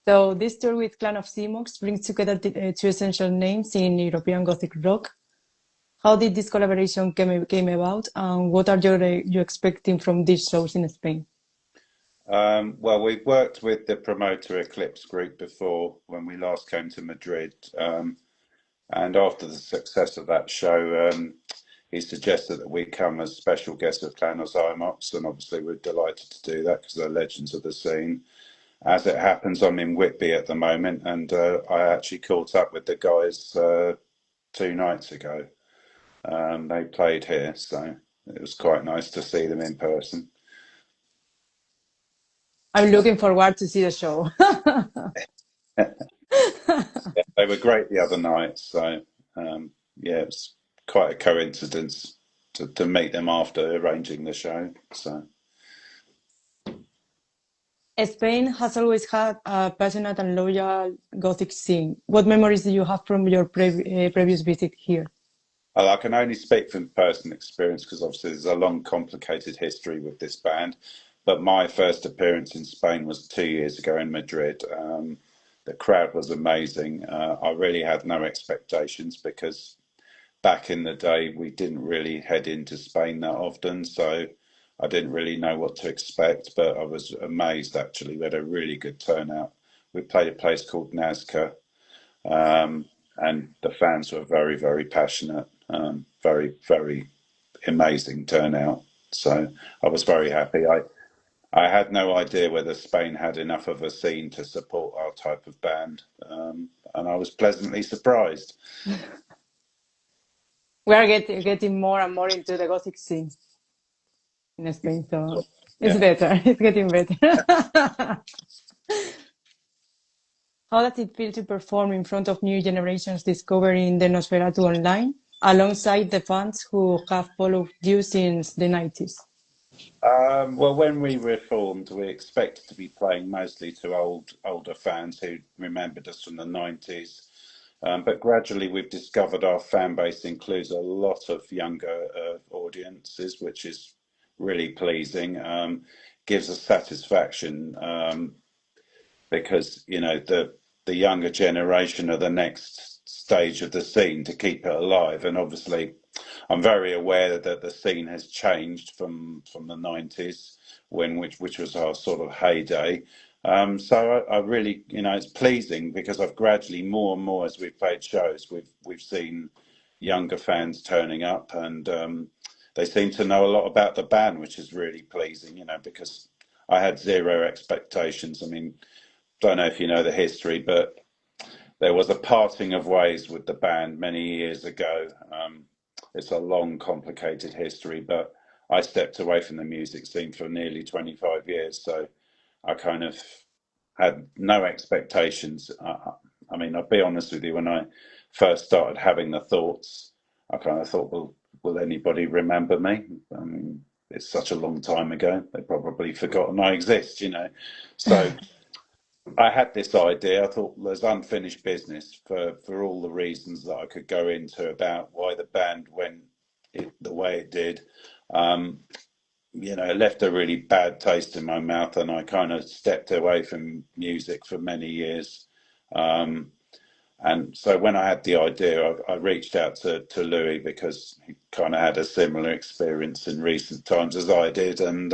So this tour with Clan of Simox brings together two essential names in European Gothic rock. How did this collaboration came about, and what are you expecting from these shows in Spain? Well, we've worked with the promoter Eclipse Group before when we last came to Madrid. And after the success of that show, he suggested that we come as special guests of Clan of Zymox, and obviously we're delighted to do that because they're legends of the scene. As it happens, I'm in Whitby at the moment, and I actually caught up with the guys 2 nights ago. They played here, so it was quite nice to see them in person. I'm looking forward to see the show. Yeah, they were great the other night, so yeah, it's quite a coincidence to meet them after arranging the show. So Spain has always had a passionate and loyal Gothic scene. What memories do you have from your previous visit here? I can only speak from personal experience because obviously there's a long, complicated history with this band. But my first appearance in Spain was 2 years ago in Madrid. The crowd was amazing. I really had no expectations because back in the day, we didn't really head into Spain that often, so I didn't really know what to expect, but I was amazed actually. We had a really good turnout. We played a place called Nazca, and the fans were very, very passionate, very, very amazing turnout. So I was very happy. I had no idea whether Spain had enough of a scene to support our type of band, and I was pleasantly surprised. We are getting more and more into the Gothic scene in Spain, so it's Yeah. better. It's getting better. How does it feel to perform in front of new generations discovering the Nosfëratü online, alongside the fans who have followed you since the 90s? Well, when we reformed, we expected to be playing mostly to older fans who remembered us from the 90s. But gradually, we've discovered our fan base includes a lot of younger audiences, which is really pleasing. Gives us satisfaction because the younger generation are the next stage of the scene to keep it alive. And obviously, I'm very aware that the scene has changed from the 90s which was our sort of heyday. So I really, it's pleasing because I've gradually more and more as we've played shows, we've seen younger fans turning up, and they seem to know a lot about the band, which is really pleasing, because I had zero expectations. I mean, don't know if you know the history, but there was a parting of ways with the band many years ago. It's a long, complicated history, but I stepped away from the music scene for nearly 25 years, so I kind of had no expectations. I mean, I'll be honest with you, when I first started having the thoughts, I kind of thought, well, will anybody remember me? I mean, it's such a long time ago, they've probably forgotten I exist. So I had this idea. I thought there's unfinished business for all the reasons that I could go into about why the band went the way it did. Um, it left a really bad taste in my mouth, and I kind of stepped away from music for many years. Um, and so when I had the idea, I reached out to Louis because he kind of had a similar experience in recent times as I did, and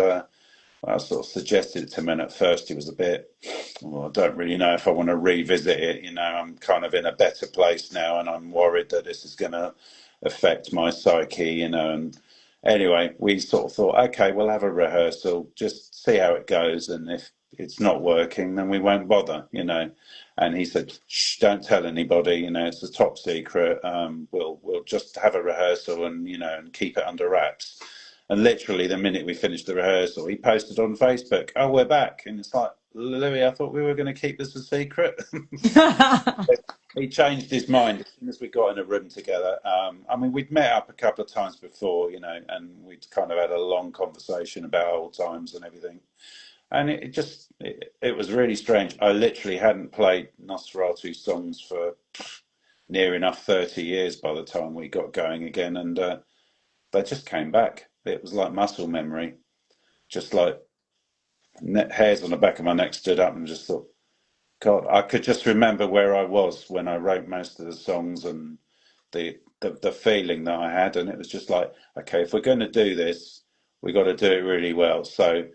I sort of suggested it to him, and at first he was a bit, well, I don't really know if I want to revisit it. I'm kind of in a better place now, and I'm worried that this is going to affect my psyche, and anyway, we sort of thought, okay, we'll have a rehearsal, just see how it goes, and if it's not working, then we won't bother. And he said, shh, don't tell anybody, it's a top secret. We'll just have a rehearsal and keep it under wraps. And literally the minute we finished the rehearsal, he posted on Facebook, "Oh, we're back." And it's like, Louis, I thought we were going to keep this a secret. He changed his mind as soon as we got in a room together. I mean, we'd met up a couple of times before, and we'd kind of had a long conversation about old times and everything. And it was really strange. I literally hadn't played Nosferatu songs for near enough 30 years by the time we got going again. And they just came back. It was like muscle memory, just like hairs on the back of my neck stood up and just thought, God, I could just remember where I was when I wrote most of the songs and the feeling that I had, and it was just like, okay, if we're going to do this, we got to do it really well. So,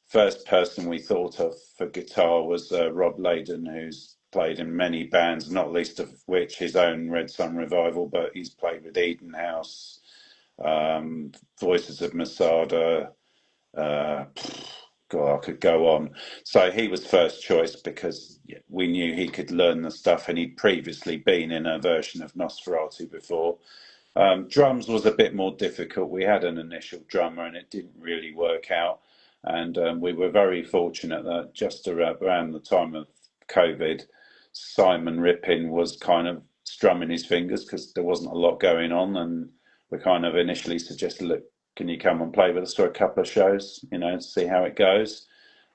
first person we thought of for guitar was Rob Layden, who's played in many bands, not least of which his own Red Sun Revival, but he's played with Eden House, Voices of Masada. Uh, God, I could go on. So he was first choice because we knew he could learn the stuff, and he'd previously been in a version of Nosfëratü before. Drums was a bit more difficult. We had an initial drummer, and it didn't really work out. And we were very fortunate that just around the time of COVID, Simon Rippin was kind of strumming his fingers because there wasn't a lot going on, and we kind of initially suggested, look, can you come and play with us for a couple of shows, to see how it goes?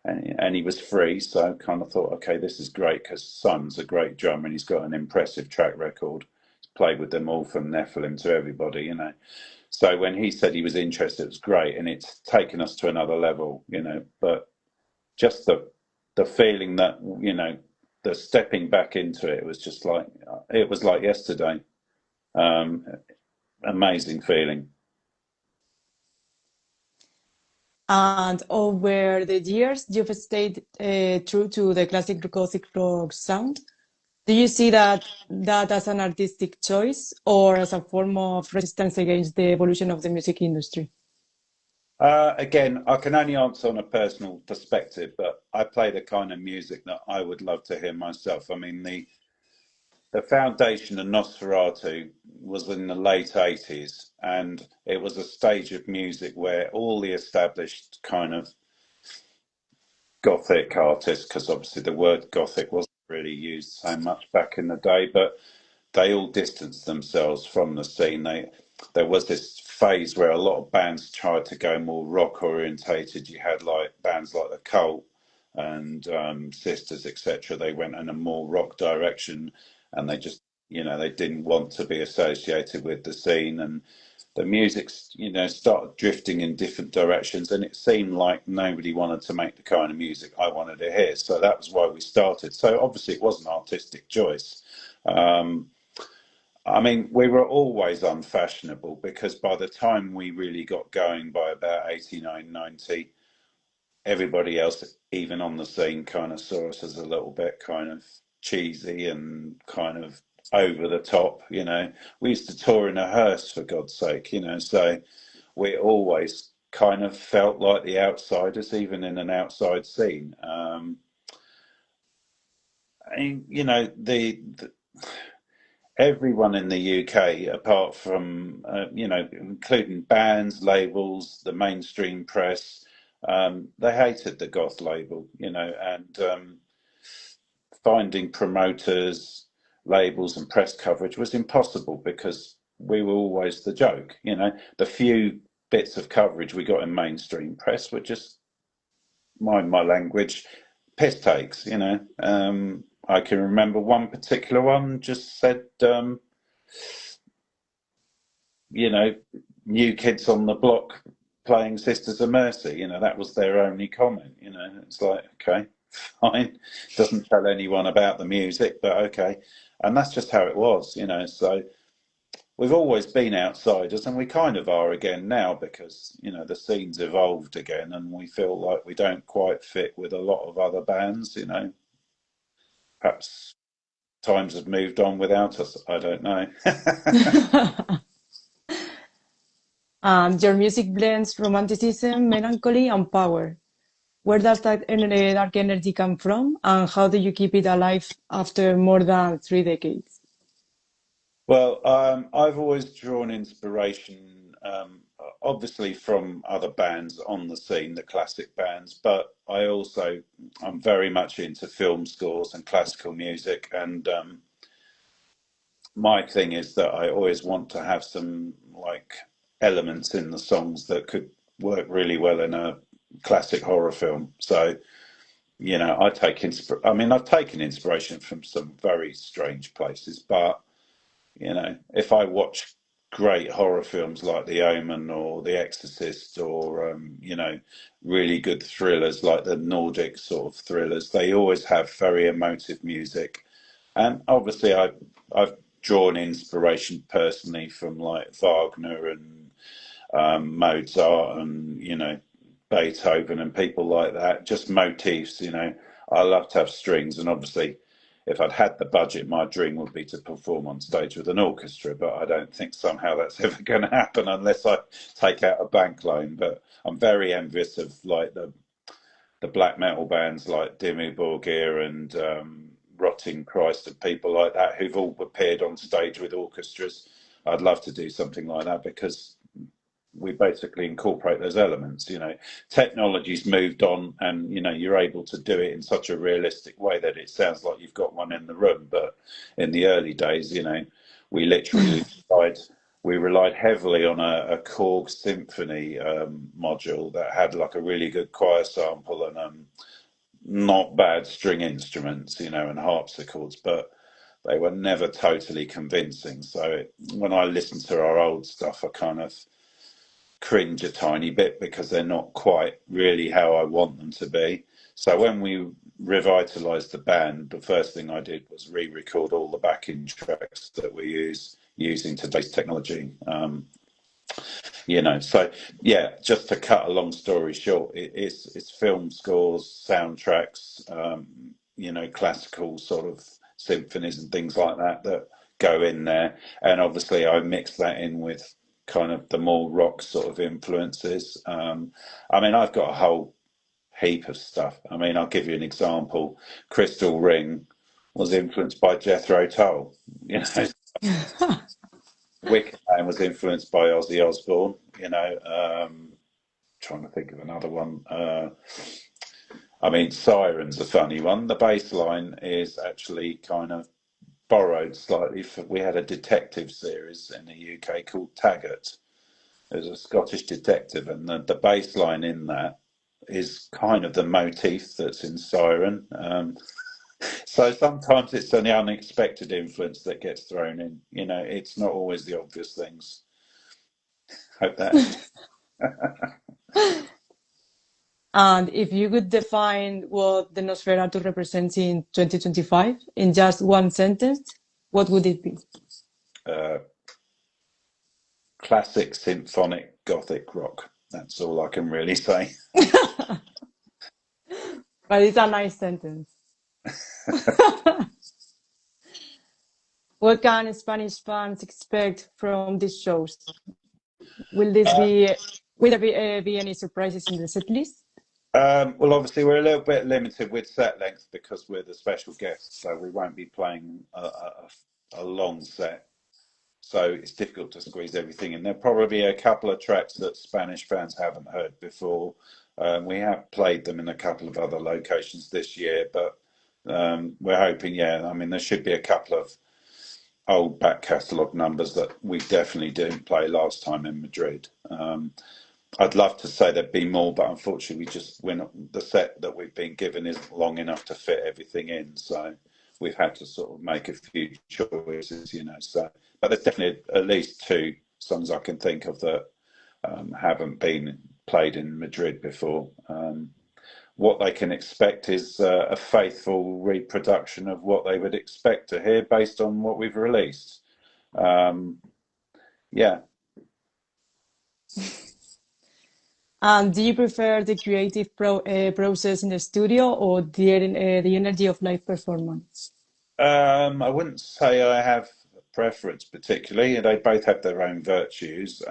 And he was free, so I kind of thought, okay, this is great because Simon's a great drummer and he's got an impressive track record. He's played with them all from Nephilim to everybody. So when he said he was interested, it was great, and it's taken us to another level. But just the feeling that the stepping back into it was just like it was like yesterday. Um, Amazing feeling. And over the years, you've stayed true to the classic Gothic rock sound. Do you see that as an artistic choice or as a form of resistance against the evolution of the music industry? Again, I can only answer on a personal perspective, but I play the kind of music that I would love to hear myself. I mean, the foundation of Nosferatu was in the late 80s, and it was a stage of music where all the established kind of Gothic artists, because obviously the word Gothic wasn't really used so much back in the day, but they all distanced themselves from the scene. There was this phase where a lot of bands tried to go more rock orientated. You had like bands like the Cult and Sisters, etc. They went in a more rock direction, and they just they didn't want to be associated with the scene, and the music started drifting in different directions, and it seemed like nobody wanted to make the kind of music I wanted to hear. So that was why we started. So obviously it was an artistic choice. Um, I mean, we were always unfashionable because by the time we really got going, by about 89, 90, everybody else, even on the scene, kind of saw us as a little bit kind of cheesy and kind of over the top. We used to tour in a hearse, for God's sake, so we always kind of felt like the outsiders, even in an outside scene. And, the everyone in the UK, apart from, including bands, labels, the mainstream press, they hated the goth label, and finding promoters, labels, and press coverage was impossible because we were always the joke. The few bits of coverage we got in mainstream press were just, mind my language, piss takes. I can remember one particular one just said, you know, new kids on the block playing Sisters of Mercy. That was their only comment. It's like, okay, fine. Doesn't tell anyone about the music, but okay. And that's just how it was. So we've always been outsiders, and we kind of are again now because the scene's evolved again, and we feel like we don't quite fit with a lot of other bands. Perhaps times have moved on without us. I don't know. Your music blends romanticism, melancholy, and power. Where does that dark energy come from, and how do you keep it alive after more than 3 decades? Well, I've always drawn inspiration, obviously from other bands on the scene, the classic bands, but I'm very much into film scores and classical music, and my thing is that I always want to have some like elements in the songs that could work really well in a classic horror film. So, I've taken inspiration from some very strange places, but if I watch great horror films like The Omen or The Exorcist, or really good thrillers like the Nordic sort of thrillers. They always have very emotive music, and obviously I've drawn inspiration personally from like Wagner and Mozart and Beethoven and people like that. Just motifs. I love to have strings, and obviously, if I'd had the budget, my dream would be to perform on stage with an orchestra. But I don't think somehow that's ever going to happen unless I take out a bank loan. But I'm very envious of like the black metal bands like Dimmu Borgir and Rotting Christ and people like that who've all appeared on stage with orchestras. I'd love to do something like that because we basically incorporate those elements. Technology's moved on, and you're able to do it in such a realistic way that it sounds like you've got one in the room. But in the early days, we literally relied heavily on a Korg symphony module that had like a really good choir sample and not bad string instruments, and harpsichords, but they were never totally convincing. So when I listen to our old stuff, I kind of cringe a tiny bit because they're not quite really how I want them to be. So when we revitalized the band, the first thing I did was re-record all the backing tracks that we use using today's technology. So yeah, just to cut a long story short, it's film scores, soundtracks, classical sort of symphonies and things like that go in there, and obviously I mix that in with kind of the more rock sort of influences. I've got a whole heap of stuff. I'll give you an example. Crystal Ring was influenced by Jethro Tull. Wicker Man was influenced by Ozzy Osbourne. Trying to think of another one. Siren's a funny one. The bass line is actually kind of borrowed slightly. We had a detective series in the UK called Taggart. It was a Scottish detective, and the bass line in that is kind of the motif that's in Siren. So sometimes it's an unexpected influence that gets thrown in. It's not always the obvious things. Hope that. And if you could define what the Nosferatu represents in 2025 in just one sentence, what would it be? Classic symphonic gothic rock. That's all I can really say. But it's a nice sentence. What can Spanish fans expect from these shows? Will there be any surprises in the set list? Well, obviously we're a little bit limited with set length because we're the special guests, so we won't be playing a long set. So it's difficult to squeeze everything in. There'll probably be a couple of tracks that Spanish fans haven't heard before. We have played them in a couple of other locations this year, but we're hoping, there should be a couple of old back catalogue numbers that we definitely didn't play last time in Madrid. I'd love to say there'd be more, but unfortunately, the set that we've been given isn't long enough to fit everything in. So we've had to sort of make a few choices, So, but there's definitely at least two songs I can think of that haven't been played in Madrid before. What they can expect is a faithful reproduction of what they would expect to hear based on what we've released. Yeah. And do you prefer the creative process in the studio or the energy of live performance? I wouldn't say I have a preference particularly. They both have their own virtues.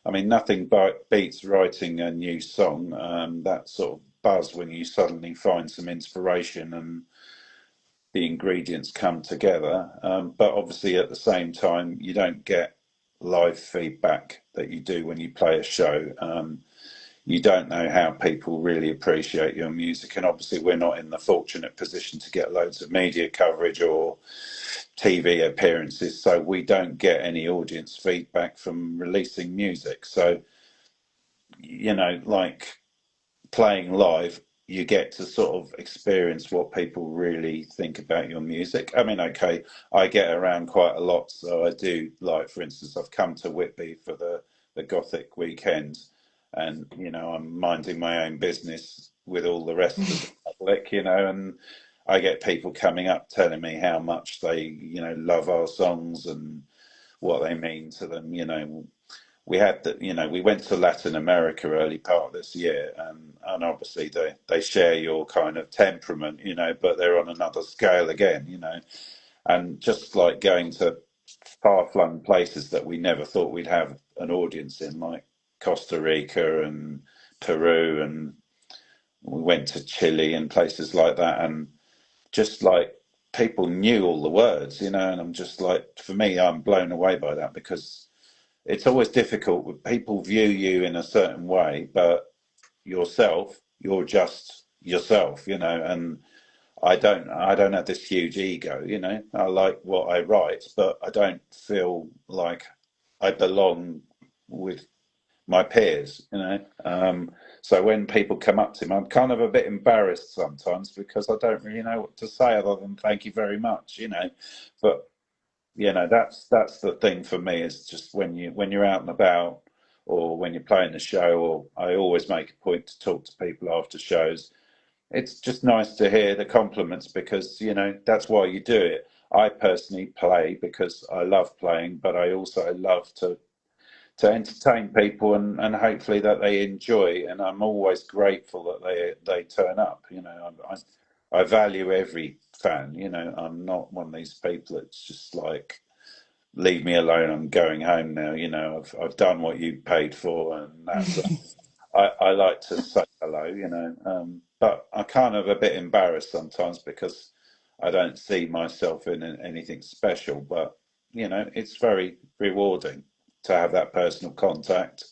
Nothing beats writing a new song. That sort of buzz when you suddenly find some inspiration and the ingredients come together. But obviously at the same time, you don't get live feedback that you do when you play a show. You don't know how people really appreciate your music, and obviously we're not in the fortunate position to get loads of media coverage or TV appearances, so we don't get any audience feedback from releasing music. So like playing live, you get to sort of experience what people really think about your music. I mean, okay, I get around quite a lot, so I do, like, for instance, I've come to Whitby for the Gothic weekend, and I'm minding my own business with all the rest of the public, and I get people coming up telling me how much they, love our songs and what they mean to them. We had that, we went to Latin America early part of this year, and obviously they share your kind of temperament, but they're on another scale again, and just like going to far-flung places that we never thought we'd have an audience in, like Costa Rica and Peru, and we went to Chile and places like that, and just like people knew all the words, and I'm just like, for me, I'm blown away by that, because it's always difficult when people view you in a certain way, but you're just yourself, and I don't have this huge ego, I like what I write, but I don't feel like I belong with my peers, so when people come up to me, I'm kind of a bit embarrassed sometimes, because I don't really know what to say other than thank you very much, but that's the thing for me, is just when you're out and about, or when you're playing the show, or I always make a point to talk to people after shows. It's just nice to hear the compliments, because that's why you do it. I personally play because I love playing, but I also love to entertain people, and hopefully that they enjoy. And I'm always grateful that they turn up. I value every fan. I'm not one of these people that's just like, leave me alone, I'm going home now. I've done what you paid for, and that's I like to say hello. But I kind of a bit embarrassed sometimes, because I don't see myself in anything special. But it's very rewarding to have that personal contact.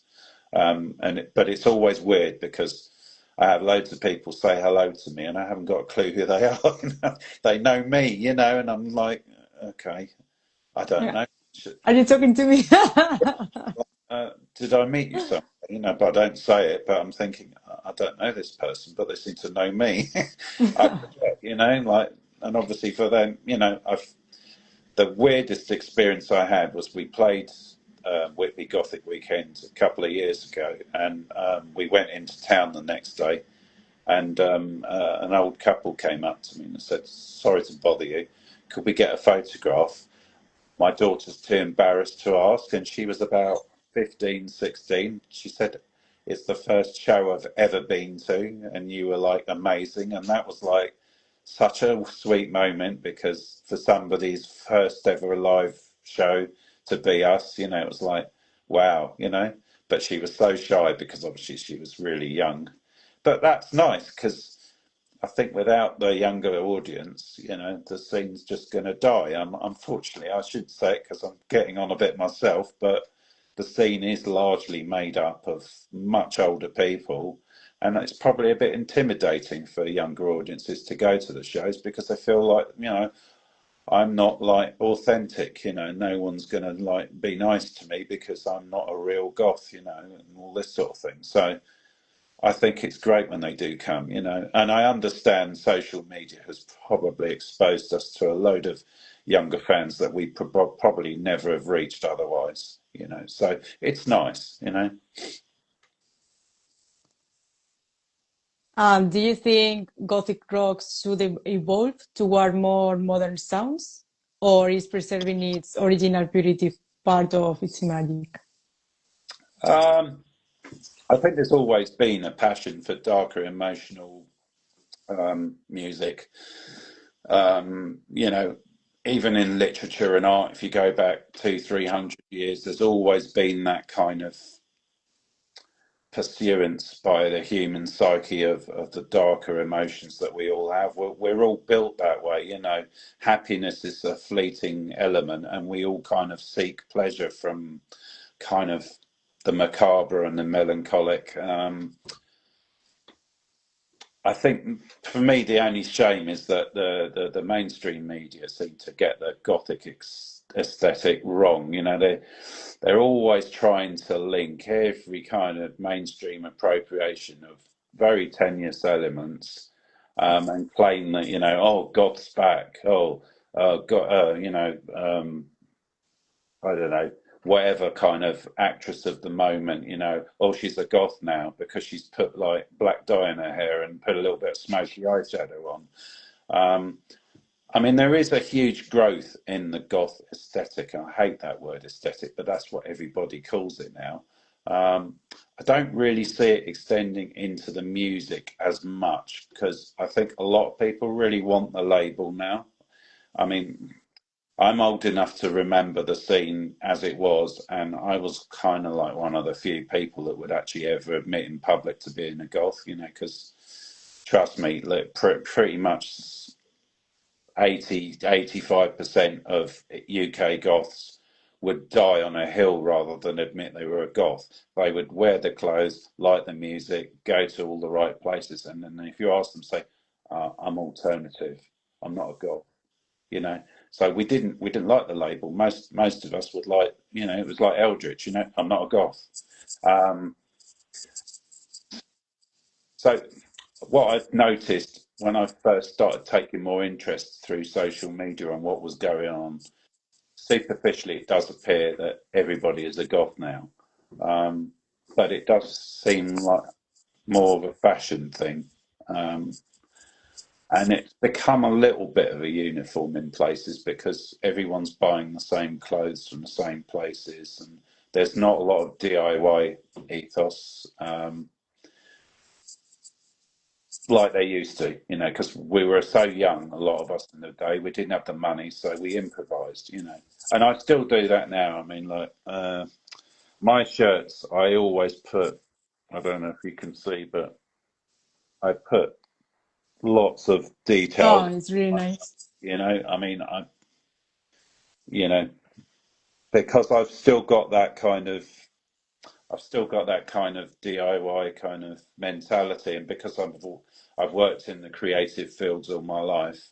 But it's always weird, because I have loads of people say hello to me, and I haven't got a clue who they are. They know me, and I'm like, okay, I don't Yeah. know. Are you talking to me? Did I meet you somewhere? But I don't say it. But I'm thinking, I don't know this person, but they seem to know me. I forget, like, and obviously for them, the weirdest experience I had was we played Whitby Gothic Weekend a couple of years ago, and we went into town the next day, and an old couple came up to me and said, "Sorry to bother you. Could we get a photograph?" My daughter's too embarrassed to ask, and she was about 15, 16. She said, "It's the first show I've ever been to, and you were like amazing." And that was like such a sweet moment, because for somebody's first ever live show to be us, it was like, wow. But she was so shy, because obviously she was really young. But that's nice, because I think without the younger audience, the scene's just going to die. Unfortunately, I should say it, because I'm getting on a bit myself, but the scene is largely made up of much older people, and it's probably a bit intimidating for younger audiences to go to the shows, because they feel like, I'm not like authentic, no one's going to like be nice to me because I'm not a real goth, and all this sort of thing. So I think it's great when they do come, and I understand social media has probably exposed us to a load of younger fans that we probably never have reached otherwise, so it's nice. Do you think Gothic rock should evolve toward more modern sounds, or is preserving its original purity part of its magic? Um, I think there's always been a passion for darker emotional music. Even in literature and art, if you go back 200-300 years, there's always been that kind of pursuance by the human psyche of the darker emotions that we all have. We're all built that way. Happiness is a fleeting element, and we all kind of seek pleasure from kind of the macabre and the melancholic. I think for me, the only shame is that the mainstream media seem to get the gothic aesthetic wrong. They're always trying to link every kind of mainstream appropriation of very tenuous elements, and claim that, oh, God's back, oh, God, I don't know, whatever kind of actress of the moment, oh, she's a goth now because she's put like black dye in her hair and put a little bit of smoky eyeshadow on. Um, I mean, there is a huge growth in the goth aesthetic. And I hate that word aesthetic, but that's what everybody calls it now. I don't really see it extending into the music as much because I think a lot of people really want the label now. I mean, I'm old enough to remember the scene as it was, and I was kind of like one of the few people that would actually ever admit in public to being a goth, because trust me, look, pretty much 85% of UK goths would die on a hill rather than admit they were a goth. They would wear the clothes, like the music, go to all the right places, and then if you ask them, say, "I'm alternative. I'm not a goth." So we didn't like the label. Most of us would like, it was like Eldritch. I'm not a goth. Um, so what I've noticed when I first started taking more interest through social media and what was going on, superficially, it does appear that everybody is a goth now. But it does seem like more of a fashion thing. And it's become a little bit of a uniform in places because everyone's buying the same clothes from the same places, and there's not a lot of DIY ethos, like they used to, because we were so young, a lot of us in the day, we didn't have the money, so we improvised. And I still do that now. I mean, like, my shirts, I always put, I don't know if you can see, but I put lots of Oh, details, it's really nice. I mean, you know, because I've still got that kind of DIY kind of mentality, and because I've worked in the creative fields all my life,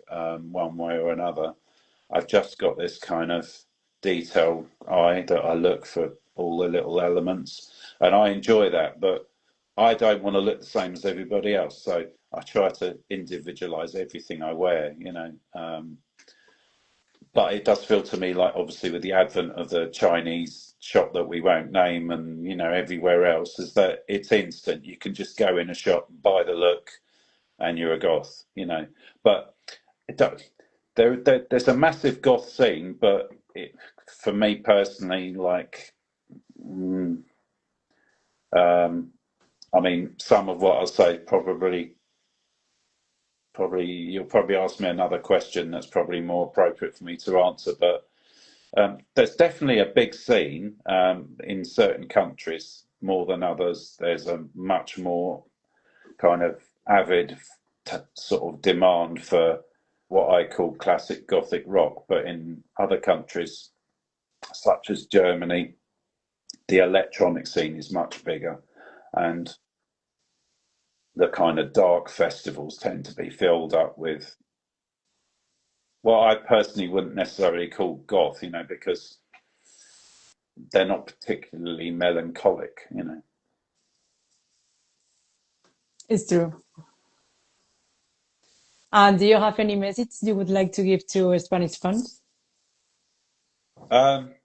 one way or another, I've just got this kind of detail eye that I look for all the little elements, and I enjoy that. But I don't want to look the same as everybody else, so I try to individualize everything I wear. But it does feel to me like, obviously, with the advent of the Chinese shop that we won't name, and everywhere else, is that it's instant. You can just go in a shop, buy the look, and you're a goth. But it does, there's a massive goth scene, but for me personally, like, mm, um, I mean, some of what I'll say probably you'll probably ask me another question that's probably more appropriate for me to answer, but there's definitely a big scene in certain countries more than others. There's a much more kind of avid sort of demand for what I call classic Gothic rock, but in other countries, such as Germany, the electronic scene is much bigger, and the kind of dark festivals tend to be filled up with what I personally wouldn't necessarily call goth, because they're not particularly melancholic. It's true. Do you have any message you would like to give to Spanish fans? Um,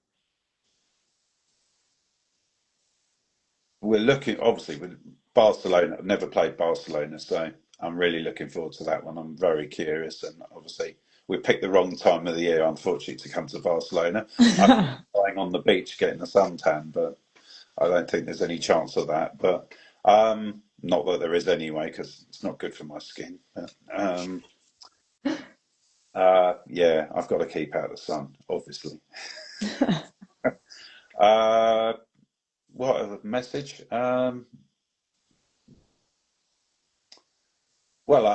we're looking, obviously, with Barcelona. I've never played Barcelona, so I'm really looking forward to that one. I'm very curious, and obviously, we picked the wrong time of the year, unfortunately, to come to Barcelona. I'm lying on the beach getting a suntan, but I don't think there's any chance of that. But not that there is anyway, because it's not good for my skin. But, yeah, I've got to keep out of the sun, obviously. Uh, what a message. Well,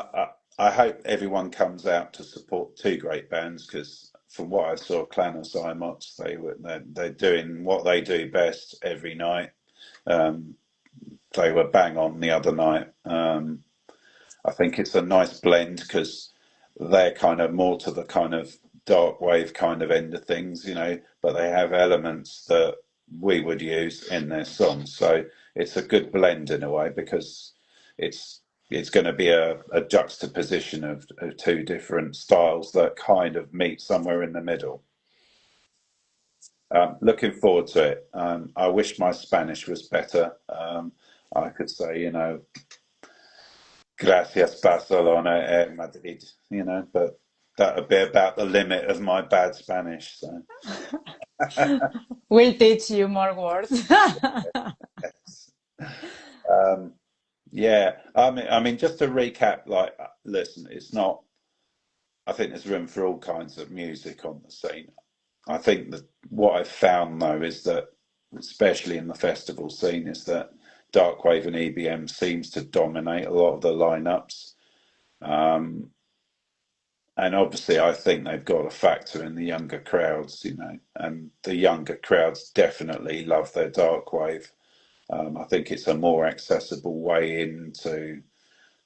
I hope everyone comes out to support two great bands because, from what I saw, Clan of Cymots, they're doing what they do best every night. Um, they were bang on the other night. I think it's a nice blend because they're kind of more to the kind of dark wave kind of end of things, but they have elements that we would use in their songs. So it's a good blend in a way because it's going to be a juxtaposition of two different styles that kind of meet somewhere in the middle. Looking forward to it. I wish my Spanish was better. I could say, gracias Barcelona, Madrid, but that would be about the limit of my bad Spanish. So. We'll teach you more words. Yeah, I mean, just to recap, like, listen, it's not. I think there's room for all kinds of music on the scene. I think that what I've found though is that, especially in the festival scene, is that darkwave and EBM seems to dominate a lot of the lineups. And obviously, I think they've got a factor in the younger crowds, and the younger crowds definitely love their darkwave. I think it's a more accessible way into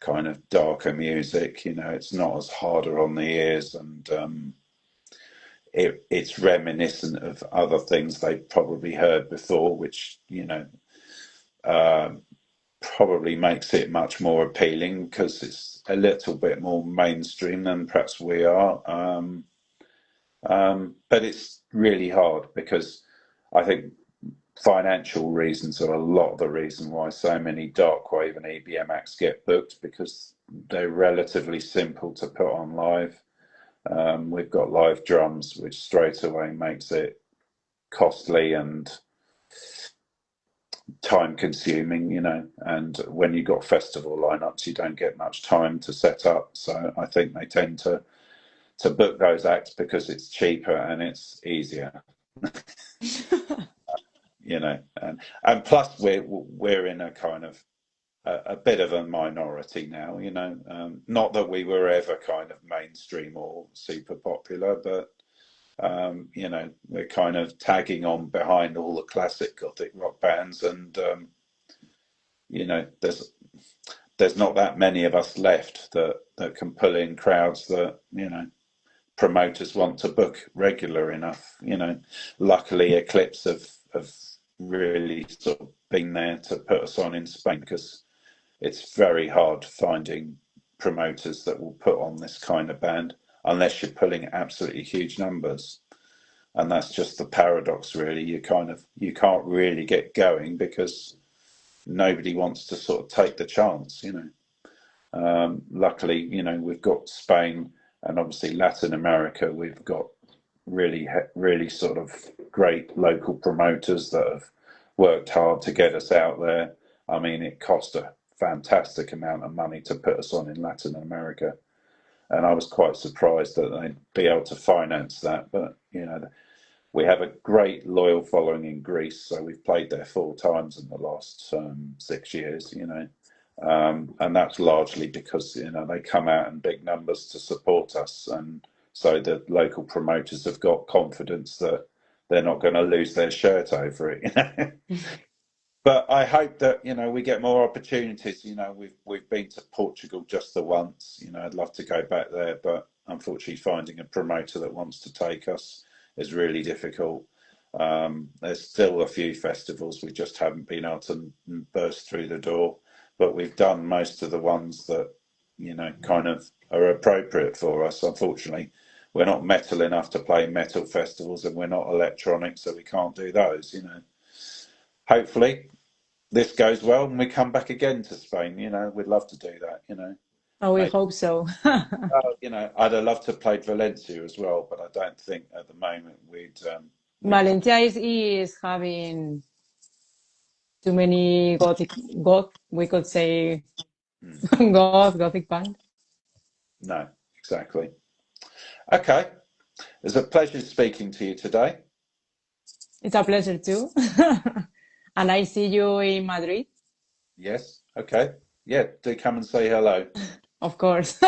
kind of darker music. It's not as harder on the ears, and it's reminiscent of other things they've probably heard before, which probably makes it much more appealing because it's a little bit more mainstream than perhaps we are. But it's really hard because I think financial reasons are a lot of the reason why so many darkwave and EBM acts get booked, because they're relatively simple to put on live. We've got live drums, which straight away makes it costly and time consuming, and when you've got festival lineups, you don't get much time to set up. So I think they tend to book those acts because it's cheaper and it's easier. And plus we're in a kind of a bit of a minority now, not that we were ever kind of mainstream or super popular, but we're kind of tagging on behind all the classic gothic rock bands, and there's not that many of us left that can pull in crowds that promoters want to book regular enough. Luckily Eclipse have really sort of been there to put us on in Spain, because it's very hard finding promoters that will put on this kind of band unless you're pulling absolutely huge numbers. And that's just the paradox, really. You can't really get going because nobody wants to sort of take the chance. Luckily, we've got Spain, and obviously Latin America. We've got really sort of great local promoters that have worked hard to get us out there. I mean, it cost a fantastic amount of money to put us on in Latin America, and I was quite surprised that they'd be able to finance that. But we have a great loyal following in Greece, so we've played there 4 times in the last 6 years. And that's largely because they come out in big numbers to support us, and so the local promoters have got confidence that they're not going to lose their shirt over it. But I hope that we get more opportunities. We've been to Portugal just the once. I'd love to go back there, but unfortunately finding a promoter that wants to take us is really difficult. There's still a few festivals we just haven't been able to burst through the door, but we've done most of the ones that kind of are appropriate for us. Unfortunately, we're not metal enough to play metal festivals, and we're not electronic, so we can't do those. Hopefully this goes well and we come back again to Spain. We'd love to do that. Oh, we hope so. I'd have loved to play Valencia as well, but I don't think at the moment we'd Valencia is having too many we could say gothic band. No, exactly. Okay, it's a pleasure speaking to you today. It's a pleasure too. And I see you in Madrid. Yes, okay. Yeah, do come and say hello. Of course.